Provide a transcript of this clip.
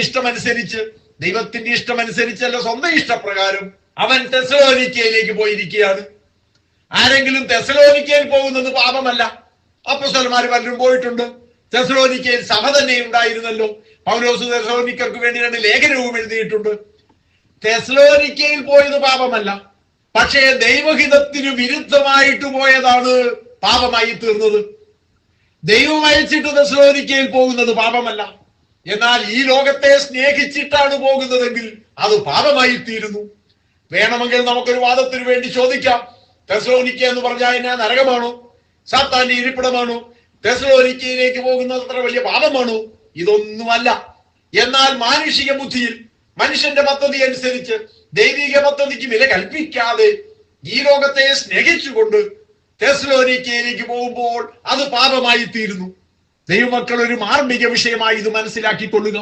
ഇഷ്ടമനുസരിച്ച്, ദൈവത്തിന്റെ ഇഷ്ടമനുസരിച്ചല്ല, സ്വന്തം ഇഷ്ടപ്രകാരം അവൻ തെസ്സലോനിക്കയിലേക്ക് പോയിരിക്കുകയാണ്. ആരെങ്കിലും തെസ്സലോനിക്കയിൽ പോകുന്നത് പാപമല്ല. അപ്പോസ്തലന്മാർ പലരും പോയിട്ടുണ്ട്. തെസ്സലോനിക്കയിൽ സഭ തന്നെ ഉണ്ടായിരുന്നല്ലോ. പൗലോസ് തെസ്സലോനിക്കർക്ക് വേണ്ടി 2 ലേഖനവും എഴുതിയിട്ടുണ്ട്. തെസ്സലോനിക്കയിൽ പോയത് പാപമല്ല, പക്ഷേ ദൈവഹിതത്തിന് വിരുദ്ധമായിട്ട് പോയതാണ് പാപമായി തീർന്നത്. ദൈവം അയച്ചിട്ട് തെസ്സലോനിക്കയിൽ പോകുന്നത് പാപമല്ല. എന്നാൽ ഈ ലോകത്തെ സ്നേഹിച്ചിട്ടാണ് പോകുന്നതെങ്കിൽ അത് പാപമായി തീരുന്നു. വേണമെങ്കിൽ നമുക്കൊരു വാദത്തിന് വേണ്ടി ചോദിക്കാം, തെസ്സലോനിക്ക എന്ന് പറഞ്ഞാൽ എന്നാ നരകമാണോ, സാത്താന്റെ ഇരിപ്പിടമാണോ? തെസ്സലോനിക്കയിലേക്ക് പോകുന്നത് അത്ര വലിയ പാപമാണോ? ഇതൊന്നുമല്ല. എന്നാൽ മാനുഷിക ബുദ്ധിയിൽ, മനുഷ്യന്റെ പദ്ധതി അനുസരിച്ച്, ദൈവിക പദ്ധതിക്ക് വില കൽപ്പിക്കാതെ ഈ ലോകത്തെ സ്നേഹിച്ചുകൊണ്ട് തെസ്സലോനിക്കയിലേക്ക് പോകുമ്പോൾ അത് പാപമായി തീരുന്നു. ദൈവമക്കൾ ഒരു മാർമിക വിഷയമായി ഇത് മനസ്സിലാക്കിക്കൊള്ളുക.